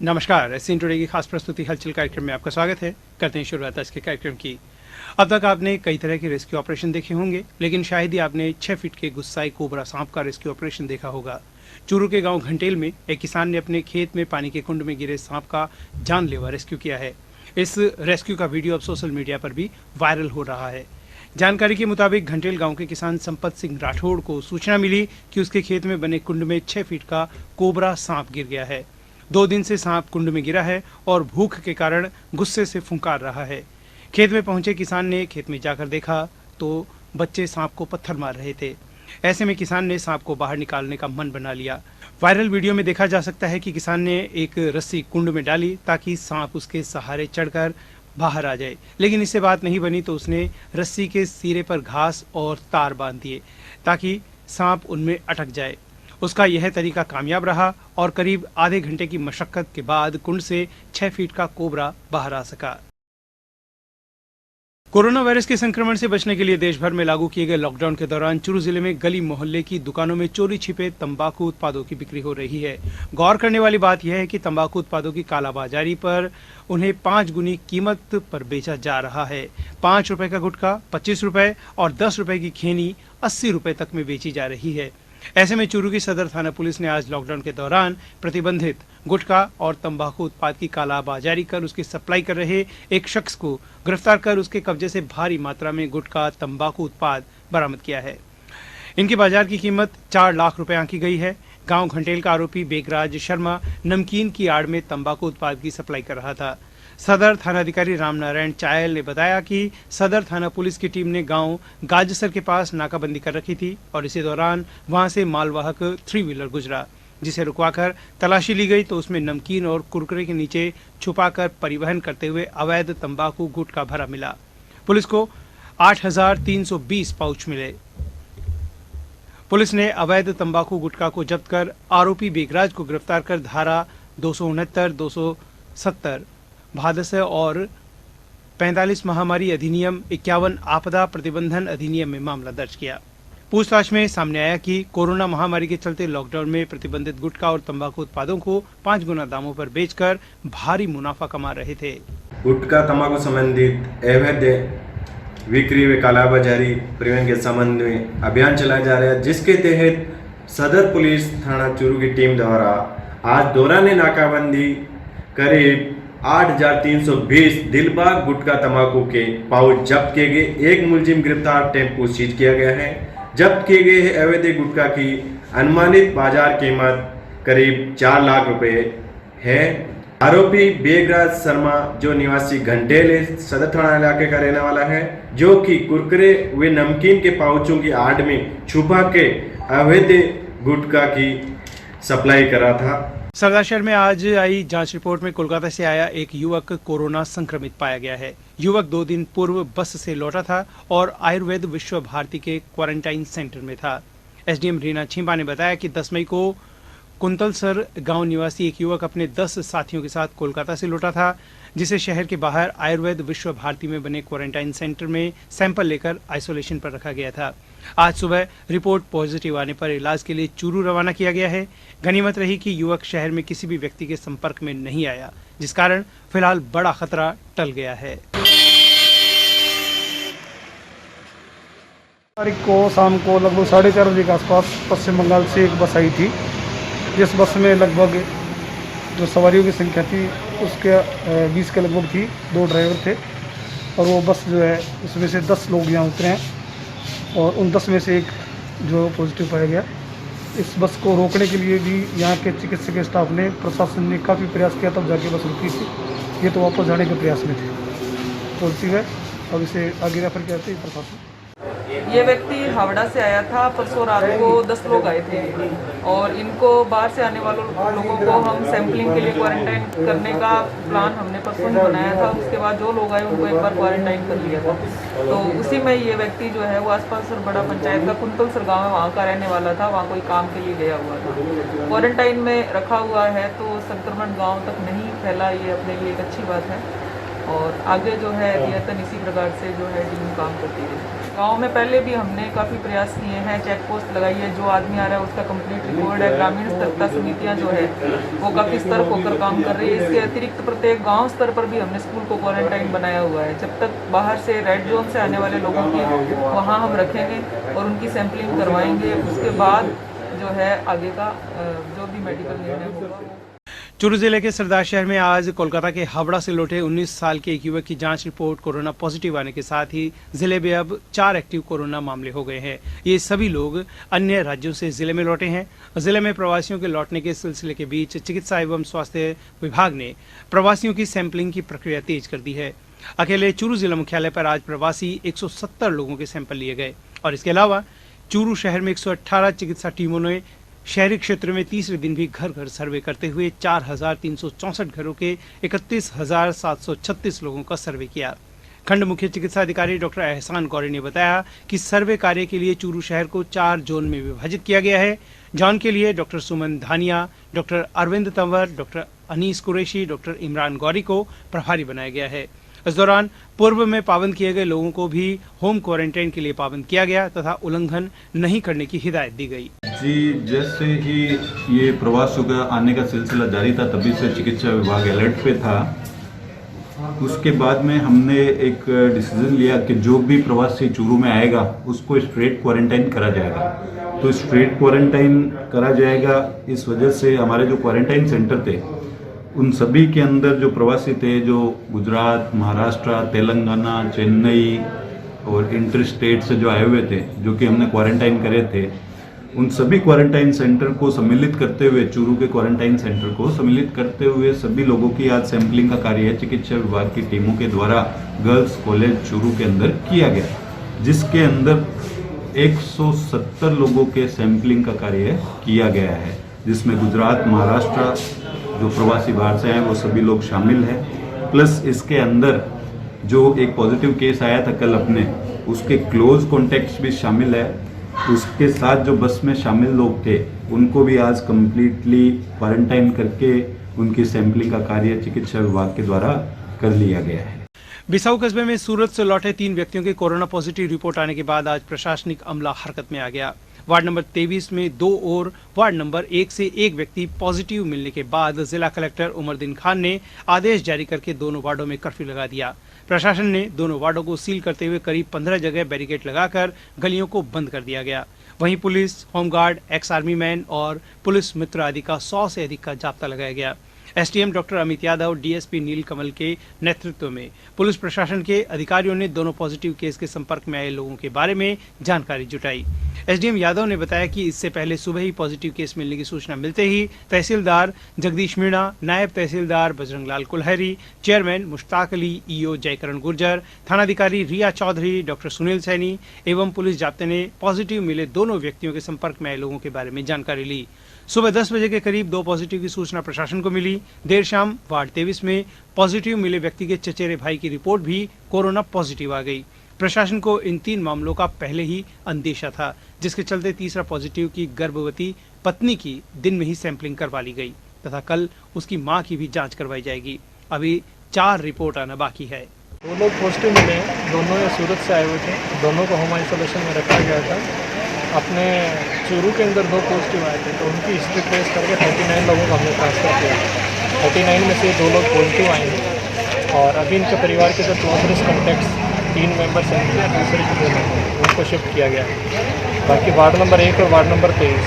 नमस्कार, SCN today की खास प्रस्तुति हलचल कार्यक्रम में आपका स्वागत है। करते हैं शुरुआत आज के कार्यक्रम की। अब तक आपने कई तरह के रेस्क्यू ऑपरेशन देखे होंगे, लेकिन शायद ही आपने 6 फीट के गुस्साई कोबरा सांप का रेस्क्यू ऑपरेशन देखा होगा। चूरू के गांव घंटेल में एक किसान ने अपने खेत में पानी के कुंड में गिरे सांप का जानलेवा रेस्क्यू किया है। इस रेस्क्यू का वीडियो अब सोशल मीडिया पर भी वायरल हो रहा है। जानकारी के मुताबिक घंटेल गांव के किसान संपत सिंह राठौड़ को सूचना मिली कि उसके खेत में बने कुंड में 6 फीट का कोबरा सांप गिर गया है। 2 दिन से सांप कुंड में गिरा है और भूख के कारण गुस्से से फुंकार रहा है। खेत में पहुंचे किसान ने खेत में जाकर देखा तो बच्चे सांप को पत्थर मार रहे थे। ऐसे में किसान ने सांप को बाहर निकालने का मन बना लिया। वायरल वीडियो में देखा जा सकता है कि किसान ने एक रस्सी कुंड में डाली ताकि सांप उसके सहारे चढ़कर बाहर आ जाए, लेकिन इससे बात नहीं बनी तो उसने रस्सी के सिरे पर घास और तार बांध दिए ताकि सांप उनमें अटक जाए। उसका यह तरीका कामयाब रहा और करीब आधे घंटे की मशक्कत के बाद कुंड से 6 फीट का कोबरा बाहर आ सका। कोरोना वायरस के संक्रमण से बचने के लिए देश भर में लागू किए गए लॉकडाउन के दौरान चूरू जिले में गली मोहल्ले की दुकानों में चोरी छिपे तंबाकू उत्पादों की बिक्री हो रही है। गौर करने वाली बात यह है कि तंबाकू उत्पादों की कालाबाजारी पर उन्हें 5 गुनी कीमत पर बेचा जा रहा है। 5 रुपए का गुटखा 25 रुपए और 10 रुपए की खैनी 80 रुपए तक में बेची जा रही है। ऐसे में चूरू की सदर थाना पुलिस ने आज लॉकडाउन के दौरान प्रतिबंधित गुटखा और तंबाकू उत्पाद की कालाबाजारी कर उसकी सप्लाई कर रहे एक शख्स को गिरफ्तार कर उसके कब्जे से भारी मात्रा में गुटखा तंबाकू उत्पाद बरामद किया है। इनकी बाजार की कीमत 4 लाख रुपए आंकी गई है। गांव घंटेल का आरोपी बेगराज शर्मा नमकीन की आड़ में तंबाकू उत्पाद की सप्लाई कर रहा था। सदर थानाधिकारी रामनारायण चायल ने बताया कि सदर थाना पुलिस की टीम ने गांव गाजसर के पास नाकाबंदी कर रखी थी और इसी दौरान वहां से मालवाहक 3 व्हीलर गुजरा, जिसे रुकवाकर तलाशी ली गई तो उसमें नमकीन और कुरकुरे के नीचे छुपाकर परिवहन करते हुए अवैध तंबाकू गुटखा भरा मिला। पुलिस को 8,320 पाउच मिले। पुलिस ने अवैध तंबाकू गुटखा को जब्त कर आरोपी बेगराज को गिरफ्तार कर धारा 269, 270 भादस और 45 महामारी अधिनियम 51 आपदा प्रतिबंधन अधिनियम में मामला दर्ज किया। पूछताछ में सामने आया कि कोरोना महामारी के चलते लॉकडाउन में प्रतिबंधित गुटखा और तंबाकू उत्पादों को 5 गुना दामों पर बेचकर भारी मुनाफा कमा रहे थे। गुटखा तंबाकू संबंधित अवैध बिक्री व कालाबाजारी प्रतिबंधन के संबंध में अभियान चलाया जा रहा है, जिसके तहत सदर पुलिस थाना चूरू की टीम द्वारा आज दौरान नाकाबंदी करीब 8,320 दिलबाग गुटखा तंबाकू के पाउच जब्त किए गए। एक मुलजिम गिरफ्तार, टेम्पो सीज किया गया है। जब्त किए गए अवैध गुटखा की अनुमानित बाजार कीमत करीब 4 लाख रुपए है। आरोपी बेगराज शर्मा जो निवासी घंटेल सदर थाना इलाके का रहने वाला है, जो कि कुरकुरे व नमकीन के पाउचों की आड़ में छुपा के अवैध गुटखा की सप्लाई कर रहा था। सरदार शहर में आज आई जांच रिपोर्ट में कोलकाता से आया एक युवक कोरोना संक्रमित पाया गया है। युवक 2 दिन पूर्व बस से लौटा था और आयुर्वेद विश्व भारती के क्वारंटाइन सेंटर में था। एसडीएम रीना छिंबा ने बताया कि 10 मई को कुंतलसर गांव निवासी एक युवक अपने 10 साथियों के साथ कोलकाता से लौटा था, जिसे शहर के बाहर आयुर्वेद विश्व भारती में बने क्वारंटाइन सेंटर में सैंपल लेकर आइसोलेशन पर रखा गया था। आज सुबह रिपोर्ट पॉजिटिव आने पर इलाज के लिए चूरू रवाना किया गया है। गनीमत रही कि युवक शहर में किसी भी व्यक्ति के संपर्क में नहीं आया, जिस कारण फिलहाल बड़ा खतरा टल गया है। तारीख को शाम को लगभग 4:30 बजे के आसपास पश्चिम बंगाल से एक बस आई थी, जिस बस में लगभग जो सवारियों की संख्या थी उसके 20 के लगभग थी। 2 ड्राइवर थे और वो बस जो है उसमें से 10 लोग यहाँ उतरे हैं और उन 10 में से एक जो पॉजिटिव पाया गया। इस बस को रोकने के लिए भी यहाँ के चिकित्सकीय स्टाफ ने, प्रशासन ने काफ़ी प्रयास किया, तब जाके बस रुकी थी। ये तो वापस जाने के प्रयास में थे। पॉजिटिव है, अब इसे आगे रेफर किया था प्रशासन। ये व्यक्ति हावड़ा से आया था। परसों रात को 10 लोग आए थे और इनको बाहर से आने वाले लोगों को हम सैंपलिंग के लिए क्वारंटाइन करने का प्लान हमने परसों ही बनाया था। उसके बाद जो लोग आए उनको एक बार क्वारंटाइन कर लिया था। तो उसी में ये व्यक्ति जो है वो आसपास बड़ा पंचायत का कुंतलसर गाँव है, वहाँ का रहने वाला था। वहाँ कोई काम के लिए गया हुआ था, क्वारंटाइन में रखा हुआ है, तो संक्रमण गाँव तक नहीं फैला। ये अपने लिए एक अच्छी बात है और आगे जो है अध्ययन इसी प्रकार से जो है टीम काम करती है। गांव में पहले भी हमने काफ़ी प्रयास किए हैं, चेक पोस्ट लगाई है, जो आदमी आ रहा है उसका कंप्लीट रिकॉर्ड है। ग्रामीण सतर्कता समितियां जो है वो काफ़ी सतर्क होकर काम कर रही है। इसके अतिरिक्त प्रत्येक गांव स्तर पर भी हमने स्कूल को क्वारंटाइन बनाया हुआ है। जब तक बाहर से रेड जोन से आने वाले लोगों की वहाँ हम रखेंगे और उनकी सैंपलिंग करवाएंगे। उसके बाद जो है आगे का जो भी मेडिकल निर्णय होगा। चूरू जिले के सरदार शहर में आज कोलकाता के हावड़ा से लौटे 19 साल के एक युवक की जांच रिपोर्ट कोरोना पॉजिटिव आने के साथ ही जिले में अब 4 एक्टिव कोरोना मामले हो गए हैं। ये सभी लोग अन्य राज्यों से जिले में लौटे हैं। जिले में प्रवासियों के लौटने के सिलसिले के बीच चिकित्सा एवं स्वास्थ्य विभाग ने प्रवासियों की सैंपलिंग की प्रक्रिया तेज कर दी है। अकेले चूरू जिला मुख्यालय पर आज प्रवासी 170 लोगों के सैंपल लिए गए और इसके अलावा चूरू शहर में 118 चिकित्सा टीमों ने शहरी क्षेत्र में तीसरे दिन भी घर घर सर्वे करते हुए 4,364 घरों के 31,736 लोगों का सर्वे किया। खंड मुख्य चिकित्सा अधिकारी डॉक्टर एहसान गौरी ने बताया कि सर्वे कार्य के लिए चूरू शहर को 4 जोन में विभाजित किया गया है। जोन के लिए doctor Suman Dhania, doctor Arvind Tanwar, doctor Anees Qureshi, doctor Imran Gauri को प्रभारी बनाया गया है। इस दौरान पूर्व में पाबंद किए गए लोगों को भी होम क्वारंटाइन के लिए पाबंद किया गया तथा उल्लंघन नहीं करने की हिदायत दी गई। जी, जैसे ही ये प्रवासियों का आने का सिलसिला जारी था तभी से चिकित्सा विभाग अलर्ट पे था। उसके बाद में हमने एक डिसीजन लिया कि जो भी प्रवासी चूरू में आएगा उसको स्ट्रेट क्वारंटाइन करा जाएगा। तो स्ट्रेट क्वारंटाइन करा जाएगा, इस वजह से हमारे जो क्वारंटाइन सेंटर थे उन सभी के अंदर जो प्रवासी थे, जो गुजरात, महाराष्ट्र, तेलंगाना, चेन्नई और इंटर स्टेट से जो आए हुए थे, जो कि हमने क्वारंटाइन करे थे, उन सभी क्वारंटाइन सेंटर को सम्मिलित करते हुए, चूरू के क्वारंटाइन सेंटर को सम्मिलित करते हुए सभी लोगों की आज सैंपलिंग का कार्य चिकित्सा विभाग की टीमों के द्वारा गर्ल्स कॉलेज चूरू के अंदर किया गया, जिसके अंदर 170 लोगों के सैंपलिंग का कार्य किया गया है, जिसमें गुजरात, महाराष्ट्र जो प्रवासी बाहर से हैं वो सभी लोग शामिल हैं। प्लस इसके अंदर जो एक पॉजिटिव केस आया था कल अपने, उसके क्लोज कॉन्टेक्ट्स भी शामिल है। उसके साथ जो बस में शामिल लोग थे उनको भी आज कंप्लीटली क्वारंटाइन करके उनकी सैंपलिंग का कार्य चिकित्सा विभाग के द्वारा कर लिया गया है। बिसाऊ कस्बे में सूरत से लौटे 3 व्यक्तियों के कोरोना पॉजिटिव रिपोर्ट आने के बाद आज प्रशासनिक अमला हरकत में आ गया। वार्ड नंबर 23 में 2 और वार्ड नंबर 1 से 1 व्यक्ति पॉजिटिव मिलने के बाद जिला कलेक्टर उमरदीन खान ने आदेश जारी करके दोनों वार्डों में कर्फ्यू लगा दिया। प्रशासन ने दोनों वार्डों को सील करते हुए करीब 15 जगह बैरिकेड लगाकर गलियों को बंद कर दिया गया। वहीं police, home guard, ex army man और पुलिस मित्र आदि का 100 से अधिक का जाब्ता लगाया गया। SDM doctor Amit Yadav, DSP Neel Kamal के नेतृत्व में पुलिस प्रशासन के अधिकारियों ने दोनों पॉजिटिव केस के संपर्क में आए लोगों के बारे में जानकारी जुटाई। एसडीएम यादव ने बताया कि इससे पहले सुबह ही पॉजिटिव केस मिलने की सूचना मिलते ही तहसीलदार जगदीश मीणा, नायब तहसीलदार बजरंगलाल कुल्हरी, चेयरमैन मुश्ताक अली, ईओ जयकरण गुर्जर, थानाधिकारी रिया चौधरी, डॉक्टर सुनील सैनी एवं पुलिस जाब्ते ने पॉजिटिव मिले दोनों व्यक्तियों के संपर्क में आए लोगों के बारे में जानकारी ली। सुबह 10 बजे के करीब 2 पॉजिटिव की सूचना प्रशासन को मिली। देर शाम वार्ड 23 में पॉजिटिव मिले व्यक्ति के चचेरे भाई की रिपोर्ट भी कोरोना पॉजिटिव आ गई। प्रशासन को इन 3 मामलों का पहले ही अंदेशा था, जिसके चलते तीसरा पॉजिटिव की गर्भवती पत्नी की दिन में ही सैंपलिंग करवा ली गई तथा कल उसकी मां की भी जांच करवाई जाएगी। अभी 4 रिपोर्ट आना बाकी है। 2 लोग पॉजिटिव मिले हैं, दोनों ये सूरत से आए हुए थे, दोनों को होम आइसोलेशन में रखा गया था। अपने चूरू के अंदर 2 पॉजिटिव आए थे तो उनकी हिस्ट्री ट्रेस करके 39 लोगों को हमने ट्रांसफ़र किया। 39 में से 2 लोग पॉजिटिव आए हैं और अभी इनके परिवार के जो क्लोजेस्ट कॉन्टैक्ट्स 3 मेंबर्स हैं, दूसरे के 2 मेंबर उनको शिफ्ट किया गया है। बाकी वार्ड नंबर 1 और वार्ड नंबर 23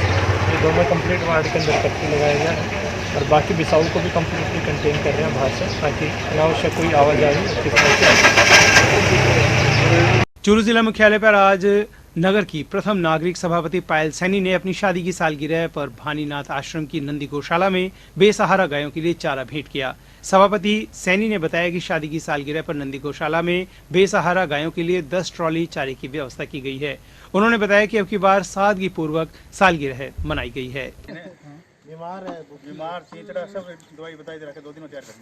ये दोनों कंप्लीट वार्ड के अंदर कर्फ्यू लगाया गया है और बाकी बिसाऊ को भी कम्प्लीटली कंटेन कर रहे हैं बाहर से, ताकि अनावश्यक कोई आवाजाही किस तरह से। चूरू जिला मुख्यालय पर आज नगर की प्रथम नागरिक सभापति पायल सैनी ने अपनी शादी की सालगिरह पर भानीनाथ आश्रम की नंदी गौशाला में बेसहारा गायों के लिए चारा भेंट किया। सभापति सैनी ने बताया कि शादी की सालगिरह पर नंदी गौशाला में बेसहारा गायों के लिए 10 ट्रॉली चारे की व्यवस्था की गई है। उन्होंने बताया कि अब की बार सादगी पूर्वक सालगिरह मनाई गई है। बीमार चीचड़ा सब दवाई बताई दे रहा है, 2 दिन में तैयार करनी।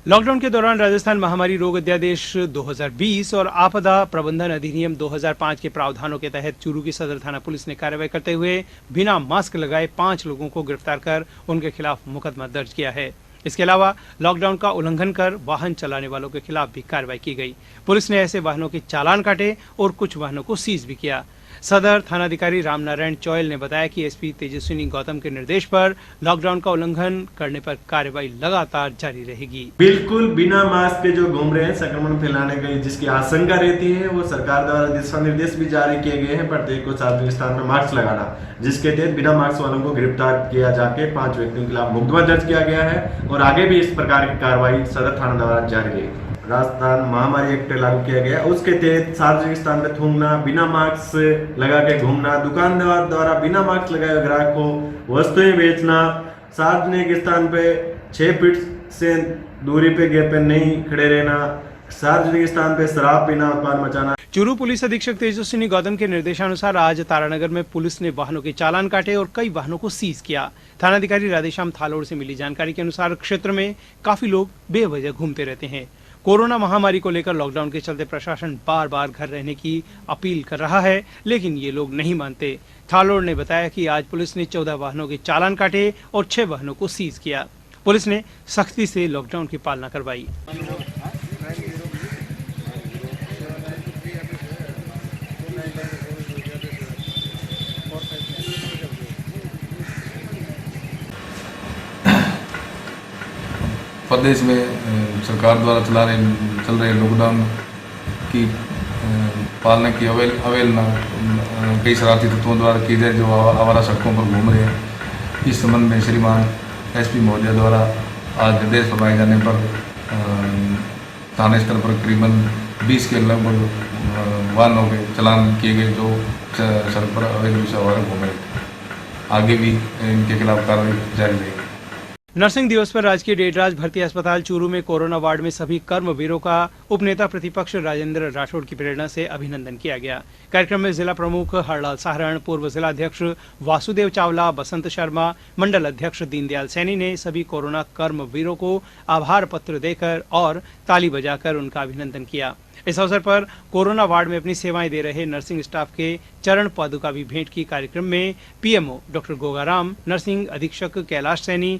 लॉकडाउन के दौरान राजस्थान महामारी रोग अध्यादेश 2020 और आपदा प्रबंधन अधिनियम 2005 के प्रावधानों के तहत चूरू की सदर थाना पुलिस ने कार्रवाई करते हुए बिना मास्क लगाए 5 लोगों को गिरफ्तार कर उनके खिलाफ मुकदमा दर्ज किया है। इसके अलावा लॉकडाउन का उल्लंघन कर वाहन चलाने वालों के खिलाफ भी कार्रवाई की गई। पुलिस ने ऐसे वाहनों के चालान काटे और कुछ वाहनों को सीज भी किया। सदर थानाधिकारी रामनारायण चौयल ने बताया कि एसपी तेजस्विनी गौतम के निर्देश पर लॉकडाउन का उल्लंघन करने पर कार्रवाई लगातार जारी रहेगी। बिल्कुल बिना मास्क के जो घूम रहे हैं, संक्रमण फैलाने की जिसकी आशंका रहती है, वो सरकार द्वारा दिशा निर्देश भी जारी किए गए हैं प्रत्येक को सार्वजनिक स्थान में मास्क लगाना, जिसके तहत बिना मास्क वालों को गिरफ्तार किया जाके 5 व्यक्तियों के खिलाफ मुकदमा दर्ज किया गया है और आगे भी इस प्रकार की कार्रवाई सदर थाना द्वारा जारी रहेगी। राजस्थान महामारी एक्ट लागू किया गया, उसके तहत सार्वजनिक स्थान में थूकना, बिना मास्क लगा के घूमना, दुकानदार द्वारा बिना मास्क लगाए ग्राहक को वस्तुएं बेचना, सार्वजनिक स्थान पे 6 फीट से दूरी पे गैप पे नहीं खड़े रहना, सार्वजनिक स्थान पे शराब पीना, उत्पाद मचाना। चूरू पुलिस अधीक्षक तेजस्विनी गौतम के निर्देशानुसार आज तारानगर में पुलिस ने वाहनों के चालान काटे और कई वाहनों को सीज किया। थानाधिकारी राधेश्याम थालोड़ से मिली जानकारी के अनुसार क्षेत्र में काफी लोग बेवजह घूमते रहते हैं। कोरोना महामारी को लेकर लॉकडाउन के चलते प्रशासन बार बार घर रहने की अपील कर रहा है, लेकिन ये लोग नहीं मानते। थालोड़ ने बताया कि आज पुलिस ने 14 वाहनों के चालान काटे और 6 वाहनों को सीज किया। पुलिस ने सख्ती से लॉकडाउन की पालना करवाई। प्रदेश में सरकार द्वारा चल रहे लॉकडाउन की पालना की अवहेलना कई शरारती तत्वों द्वारा की जाए, जो आवारा सड़कों पर घूम रहे हैं। इस संबंध में श्रीमान एसपी महोदय द्वारा आज निर्देश फरमाए जाने पर थाना स्तर पर करीबन 20 के लगभग वाहनों के चालान किए गए जो सड़क पर अवैध रूप से आवारा घूम रहे थे। आगे भी इनके खिलाफ कार्रवाई जारी रहेगी। नर्सिंग दिवस पर राजकीय डेडराज भर्ती अस्पताल चूरू में कोरोना वार्ड में सभी कर्मवीरों का उपनेता प्रतिपक्ष राजेंद्र राठौड़ की प्रेरणा से अभिनंदन किया गया। कार्यक्रम में जिला प्रमुख हरलाल साहरण, पूर्व जिला अध्यक्ष वासुदेव चावला, बसंत शर्मा, मंडल अध्यक्ष दीनदयाल सैनी ने सभी कोरोना कर्मवीरों को आभार पत्र देकर और ताली बजाकर उनका अभिनंदन किया। इस अवसर पर कोरोना वार्ड में अपनी सेवाएं दे रहे नर्सिंग स्टाफ के चरण पादुका भी भेंट की। कार्यक्रम में पीएमओ डॉक्टर गोगाराम, नर्सिंग अधीक्षक कैलाश सैनी,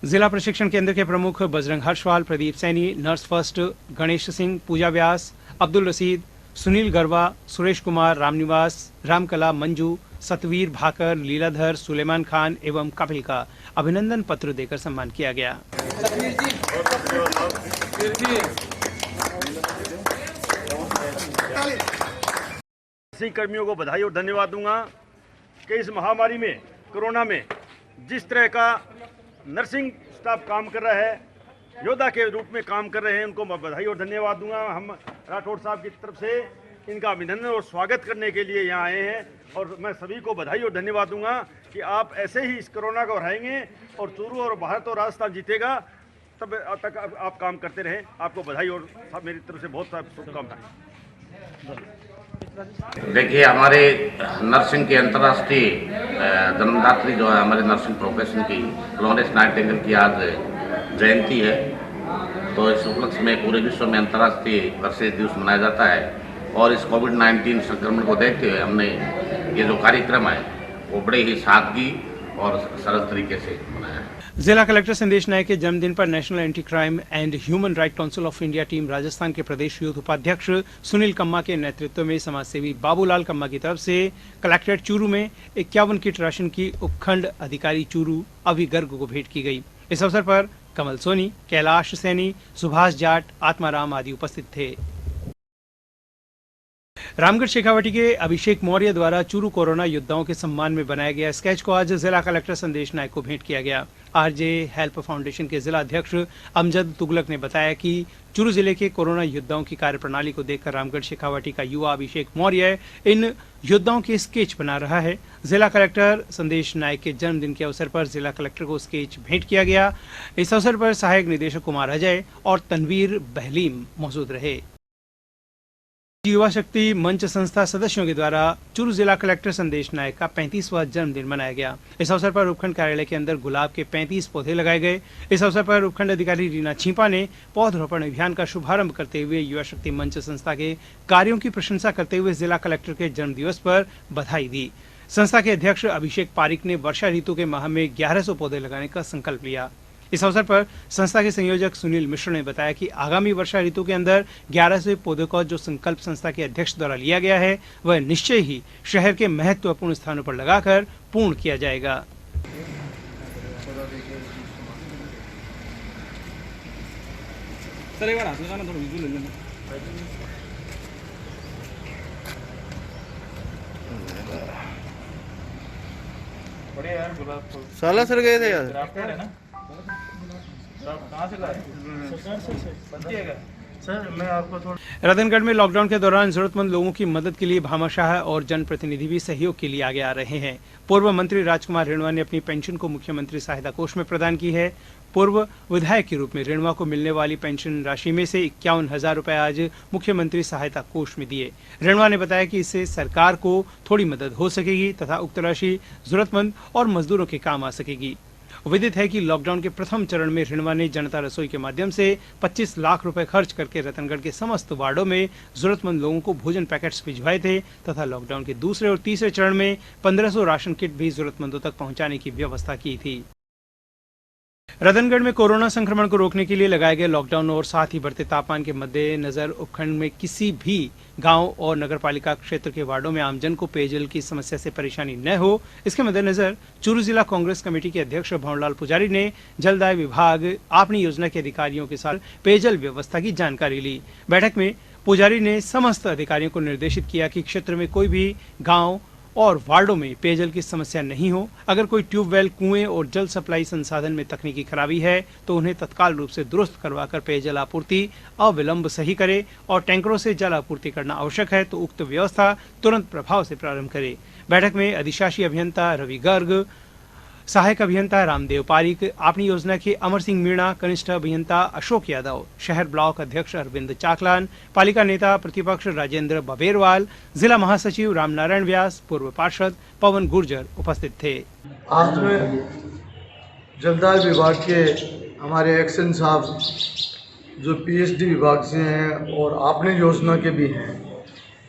जिला प्रशिक्षण केंद्र के प्रमुख बजरंग हर्षवाल, प्रदीप सैनी, नर्स फर्स्ट गणेश सिंह, पूजा व्यास, अब्दुल रशीद, सुनील गरवा, सुरेश कुमार, रामनिवास, रामकला, मंजू, सतवीर भाकर, लीलाधर, सुलेमान खान एवं कपिल का अभिनंदन पत्र देकर सम्मान किया गया। नर्सिंग कर्मियों को बधाई और धन्यवाद दूंगा कि इस महामारी में, कोरोना में जिस तरह का नर्सिंग स्टाफ काम कर रहा है, योद्धा के रूप में काम कर रहे हैं, उनको मैं बधाई और धन्यवाद दूंगा। हम राठौड़ साहब की तरफ से इनका अभिनंदन और स्वागत करने के लिए यहाँ आए हैं और मैं सभी को बधाई और धन्यवाद दूंगा कि आप ऐसे ही इस कोरोना को हराएंगे और चूरू और भारत और राजस्थान जीतेगा, तब तक आप काम करते रहें। आपको बधाई और मेरी तरफ से बहुत सारी शुभकामनाएं। देखिए, हमारे नर्सिंग के अंतर्राष्ट्रीय जन्मदात्री जो है हमारे नर्सिंग प्रोफेशन की, फ्लोरेंस नाइटिंगेल की आज जयंती है। तो इस उपलक्ष्य में पूरे विश्व में अंतर्राष्ट्रीय नर्सिंग दिवस मनाया जाता है और इस कोविड-19 संक्रमण को देखते हुए हमने ये जो कार्यक्रम है वो बड़े ही सादगी और सरल तरीके से मनाया है। जिला कलेक्टर संदेश नायक के जन्मदिन पर national anti crime and human right council of India team Rajasthan के प्रदेश यूथ उपाध्यक्ष सुनील कम्मा के नेतृत्व में समाजसेवी बाबूलाल कम्मा की तरफ से कलेक्ट्रेट चूरू में 51 किट राशन की उपखंड अधिकारी चूरू अभी गर्ग को भेंट की गई। इस अवसर पर कमल सोनी, कैलाश सैनी, सुभाष जाट, आत्माराम आदि उपस्थित थे। रामगढ़ शेखावटी के अभिषेक मौर्य द्वारा चूरू कोरोना योद्धाओं के सम्मान में बनाया गया स्केच को आज जिला कलेक्टर संदेश नायक को भेंट किया गया। आरजे हेल्प फाउंडेशन के जिला अध्यक्ष अमजद तुगलक ने बताया कि चूरू जिले के कोरोना योद्धाओं की कार्यप्रणाली को देखकर रामगढ़ शेखावटी का युवा अभिषेक मौर्य इन योद्धाओं के स्केच बना रहा है। जिला कलेक्टर संदेश नायक के जन्मदिन के अवसर पर जिला कलेक्टर को स्केच भेंट किया गया। इस अवसर पर सहायक निदेशक कुमार अजय और तनवीर बहलीम मौजूद रहे। युवा शक्ति मंच संस्था सदस्यों के द्वारा चूरू जिला कलेक्टर संदेश नायक का 35वां जन्मदिन मनाया गया। इस अवसर पर उपखंड कार्यालय के अंदर गुलाब के 35 पौधे लगाए गए। इस अवसर पर उपखंड अधिकारी रीना छिपा ने पौधरोपण अभियान का शुभारंभ करते हुए युवा शक्ति मंच संस्था के कार्यों की प्रशंसा करते हुए जिला कलेक्टर के जन्मदिवस पर बधाई दी। संस्था के अध्यक्ष अभिषेक पारिक ने वर्षा ऋतु के माह में 1100 पौधे लगाने का संकल्प लिया। इस अवसर पर संस्था के संयोजक सुनील मिश्र ने बताया कि आगामी वर्षा ऋतु के अंदर 1100 पौधों का जो संकल्प संस्था के अध्यक्ष द्वारा लिया गया है वह निश्चय ही शहर के महत्वपूर्ण स्थानों पर लगाकर पूर्ण किया जाएगा। साला सर गए थे यार। रतनगढ़ में लॉकडाउन के दौरान जरूरतमंद लोगों की मदद के लिए भामाशाह और जनप्रतिनिधि भी सहयोग के लिए आगे आ रहे हैं। पूर्व मंत्री राजकुमार रेणवा ने अपनी पेंशन को मुख्यमंत्री सहायता कोष में प्रदान की है। पूर्व विधायक के रूप में रेणवा को मिलने वाली पेंशन राशि में से 51,000 रुपए आज मुख्यमंत्री सहायता कोष में दिए। रेणवा ने बताया कि इससे सरकार को थोड़ी मदद हो सकेगी तथा उक्त राशि जरूरतमंद और मजदूरों के काम आ सकेगी। विदित है कि लॉकडाउन के प्रथम चरण में रेणवा ने जनता रसोई के माध्यम से 25 लाख रुपए खर्च करके रतनगढ़ के समस्त वार्डों में जरूरतमंद लोगों को भोजन पैकेट्स भिजवाए थे तथा लॉकडाउन के दूसरे और तीसरे चरण में 1500 राशन किट भी जरूरतमंदों तक पहुंचाने की व्यवस्था की थी। रतनगढ़ में कोरोना संक्रमण को रोकने के लिए लगाए गए लॉकडाउन और साथ ही बढ़ते तापमान के मद्देनजर उपखंड में किसी भी गांव और नगरपालिका क्षेत्र के वार्डों में आमजन को पेयजल की समस्या से परेशानी न हो, इसके मद्देनजर चूरू जिला कांग्रेस कमेटी के अध्यक्ष भंवरलाल पुजारी ने जलदाय विभाग आपनी योजना के अधिकारियों के साथ पेयजल व्यवस्था की जानकारी ली। बैठक में पुजारी ने समस्त अधिकारियों को निर्देशित किया कि क्षेत्र में कोई भी गाँव और वार्डों में पेयजल की समस्या नहीं हो। अगर कोई ट्यूबवेल, कुएं और जल सप्लाई संसाधन में तकनीकी खराबी है तो उन्हें तत्काल रूप से दुरुस्त करवाकर पेयजल आपूर्ति अविलंब सही करे और टैंकरों से जल आपूर्ति करना आवश्यक है तो उक्त व्यवस्था तुरंत प्रभाव से प्रारंभ करे। बैठक में अधिशासी अभियंता रवि गर्ग, सहायक अभियंता रामदेव पारिक, आपनी योजना के अमर सिंह मीणा, कनिष्ठ अभियंता अशोक यादव, शहर ब्लॉक अध्यक्ष अरविंद चाकलान, पालिका नेता प्रतिपक्ष राजेंद्र बबेरवाल, जिला महासचिव रामनारायण व्यास, पूर्व पार्षद पवन गुर्जर उपस्थित थे। आज में जलदाय विभाग के हमारे एक्शन साहब जो पीएचडी विभाग से हैं और आपने योजना के भी हैं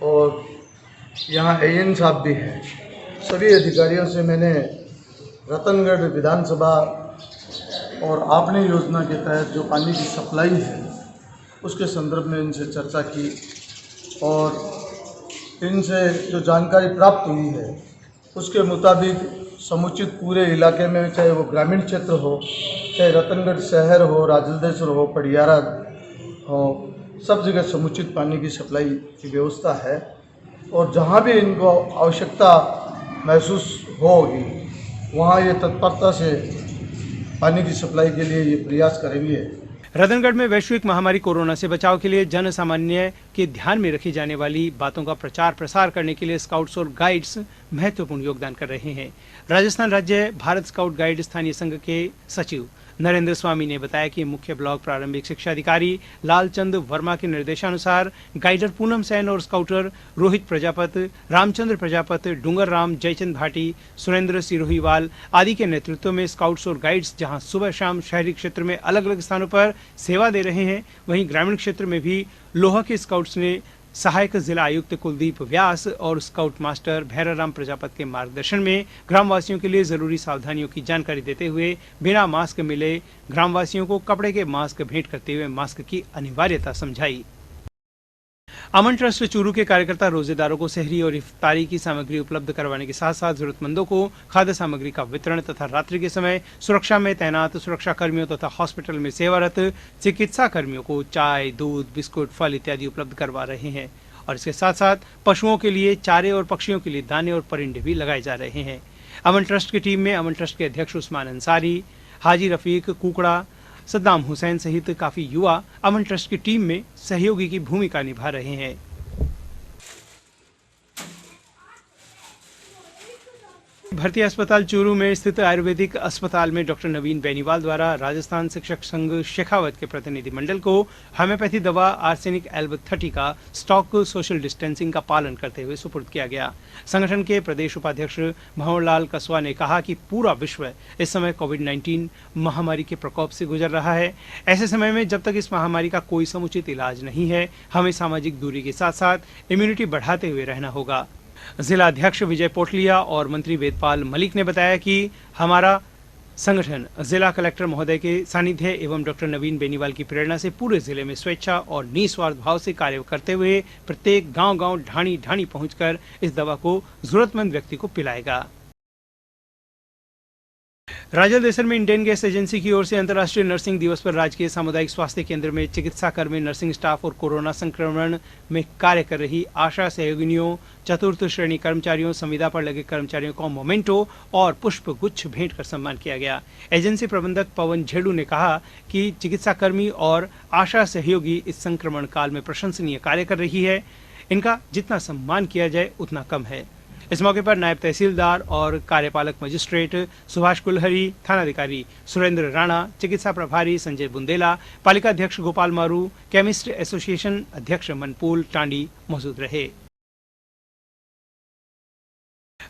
और यहाँ एएन साहब भी हैं, सभी अधिकारियों से मैंने रतनगढ़ विधानसभा और आपने योजना के तहत जो पानी की सप्लाई है उसके संदर्भ में इनसे चर्चा की और इनसे जो जानकारी प्राप्त हुई है उसके मुताबिक समुचित पूरे इलाके में, चाहे वो ग्रामीण क्षेत्र हो, चाहे रतनगढ़ शहर हो, राजलदेश्वर हो, पडियारा हो, सब जगह समुचित पानी की सप्लाई की व्यवस्था है और जहाँ भी इनको आवश्यकता महसूस होगी वहाँ ये तत्परता से पानी की सप्लाई के लिए ये प्रयास करेंगे। रतनगढ़ में वैश्विक महामारी कोरोना से बचाव के लिए जन सामान्य के ध्यान में रखी जाने वाली बातों का प्रचार प्रसार करने के लिए स्काउट्स और गाइड्स महत्वपूर्ण योगदान कर रहे हैं। राजस्थान राज्य भारत स्काउट गाइड स्थानीय संघ के सचिव नरेंद्र स्वामी ने बताया कि मुख्य ब्लॉक प्रारंभिक शिक्षा अधिकारी लालचंद वर्मा के निर्देशानुसार गाइडर पूनम सेन और स्काउटर रोहित प्रजापति, रामचंद्र प्रजापति, डूंगर राम, जयचंद भाटी, सुरेंद्र सिरोहीवाल आदि के नेतृत्व में स्काउट्स और गाइड्स जहां सुबह शाम शहरी क्षेत्र में अलग अलग स्थानों पर सेवा दे रहे हैं, वहीं ग्रामीण क्षेत्र में भी लोहा के स्काउट्स ने सहायक जिला आयुक्त कुलदीप व्यास और स्काउट मास्टर भैराराम प्रजापति के मार्गदर्शन में ग्रामवासियों के लिए जरूरी सावधानियों की जानकारी देते हुए बिना मास्क मिले ग्रामवासियों को कपड़े के मास्क भेंट करते हुए मास्क की अनिवार्यता समझाई। अमन ट्रस्ट चूरू के कार्यकर्ता रोजेदारों को सहरी और इफ्तारी की सामग्री उपलब्ध करवाने के साथ साथ जरूरतमंदों को खाद्य सामग्री का वितरण तथा रात्रि के समय सुरक्षा में तैनात सुरक्षा कर्मियों तथा हॉस्पिटल में सेवारत चिकित्सा कर्मियों को चाय, दूध, बिस्कुट, फल इत्यादि उपलब्ध करवा रहे हैं और इसके साथ साथ पशुओं के लिए चारे और पक्षियों के लिए दाने और परिंदे भी लगाए जा रहे हैं। अमन ट्रस्ट की टीम में अमन ट्रस्ट के अध्यक्ष उस्मान अंसारी, हाजी रफीक कुकड़ा, सद्दाम हुसैन सहित काफी युवा अमन ट्रस्ट की टीम में सहयोगी की भूमिका निभा रहे हैं। भर्ती अस्पताल चूरू में स्थित आयुर्वेदिक अस्पताल में डॉक्टर नवीन बेनीवाल द्वारा राजस्थान शिक्षक संघ शेखावत के प्रतिनिधिमंडल को होम्योपैथी दवा आर्सेनिक एल्ब-30 का स्टॉक सोशल डिस्टेंसिंग का पालन करते हुए सुपुर्द किया गया। संगठन के प्रदेश उपाध्यक्ष भंवरलाल कसवा ने कहा कि पूरा विश्व इस समय कोविड-19 महामारी के प्रकोप से गुजर रहा है। ऐसे समय में जब तक इस महामारी का कोई समुचित इलाज नहीं है, हमें सामाजिक दूरी के साथ साथ इम्यूनिटी बढ़ाते हुए रहना होगा। जिला अध्यक्ष विजय पोटलिया और मंत्री वेदपाल मलिक ने बताया कि हमारा संगठन जिला कलेक्टर महोदय के सानिध्य एवं डॉक्टर नवीन बेनीवाल की प्रेरणा से पूरे जिले में स्वेच्छा और निस्वार्थ भाव से कार्य करते हुए प्रत्येक गांव-गांव ढाणी पहुंचकर इस दवा को जरूरतमंद व्यक्ति को पिलाएगा। राजलदेसर में इंडियन गैस एजेंसी की ओर से अंतर्राष्ट्रीय नर्सिंग दिवस पर राजकीय सामुदायिक स्वास्थ्य केंद्र में चिकित्सा कर्मी, नर्सिंग स्टाफ और कोरोना संक्रमण में कार्य कर रही आशा सहयोगिनियों, चतुर्थ श्रेणी कर्मचारियों, संविदा पर लगे कर्मचारियों को मोमेंटो और पुष्प गुच्छ भेंट कर सम्मान किया गया। एजेंसी प्रबंधक पवन झेड़ू ने कहा कि चिकित्सा कर्मी और आशा सहयोगी इस संक्रमण काल में प्रशंसनीय कार्य कर रही है। इनका जितना सम्मान किया जाए उतना कम है। इस मौके पर नायब तहसीलदार और कार्यपालक मजिस्ट्रेट सुभाष कुलहरी, थानाधिकारी सुरेंद्र राणा, चिकित्सा प्रभारी संजय बुंदेला, पालिका अध्यक्ष गोपाल मारू, केमिस्ट एसोसिएशन अध्यक्ष मनपूल टांडी मौजूद रहे।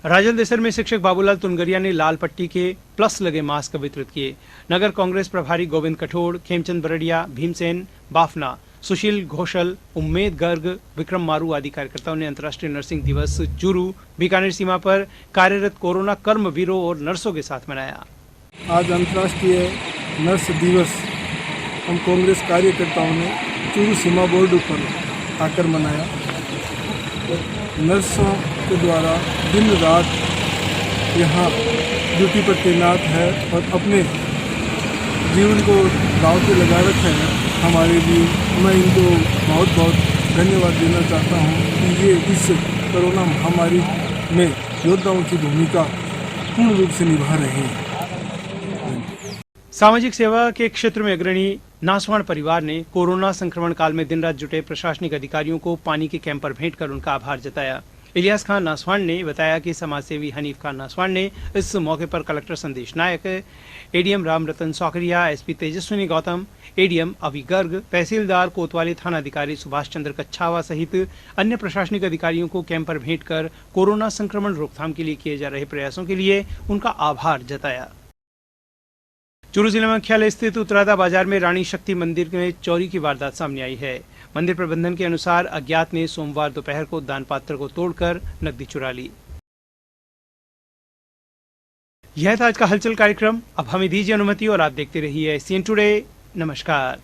राजलदेसर में शिक्षक बाबूलाल तुनगरिया ने लाल पट्टी के प्लस लगे मास्क वितरित किए। नगर कांग्रेस प्रभारी गोविंद कठोड़, खेमचंद बरड़िया, भीमसेन बाफना, सुशील घोषल, उम्मेद गर्ग, विक्रम मारू आदि कार्यकर्ताओं ने अंतर्राष्ट्रीय नर्सिंग दिवस चूरू बीकानेर सीमा पर कार्यरत कोरोना कर्मवीरों और नर्सों के साथ मनाया। आज अंतर्राष्ट्रीय नर्स दिवस हम कांग्रेस कार्यकर्ताओं ने चूरू सीमा बॉर्डर पर आकर मनाया। नर्सों के द्वारा दिन रात यहाँ ड्यूटी पर तैनात है और अपने जीवन को दांव पे लगा रखा है हमारे लिए। मैं इनको बहुत बहुत धन्यवाद देना चाहता हूँ कि ये इस कोरोना महामारी में योद्धाओं की भूमिका पूर्ण रूप से निभा रहे हैं। सामाजिक सेवा के क्षेत्र में अग्रणी नासवान परिवार ने कोरोना संक्रमण काल में दिन रात जुटे प्रशासनिक अधिकारियों को पानी के कैंपर भेंट कर उनका आभार जताया। इलियास खान नासवान ने बताया कि समाजसेवी हनीफ खान नासवान ने इस मौके पर कलेक्टर संदेश नायक, एडीएम राम रतन सौकरिया, एसपी तेजस्विनी गौतम, एडीएम अभी गर्ग, तहसीलदार कोतवाली, थानाधिकारी सुभाष चंद्र कच्छावा सहित अन्य प्रशासनिक अधिकारियों को कैंपर भेंट कर कोरोना संक्रमण रोकथाम के लिए किए जा रहे प्रयासों के लिए उनका आभार जताया। चूरू जिला मुख्यालय स्थित उत्तरादा बाजार में रानी शक्ति मंदिर में चोरी की वारदात सामने आई है। मंदिर प्रबंधन के अनुसार अज्ञात ने सोमवार दोपहर को दान पात्र को तोड़कर नकदी चुरा ली। यह था आज का हलचल कार्यक्रम। अब हमें दीजिए अनुमति और आप देखते रहिए सीएन टुडे। नमस्कार।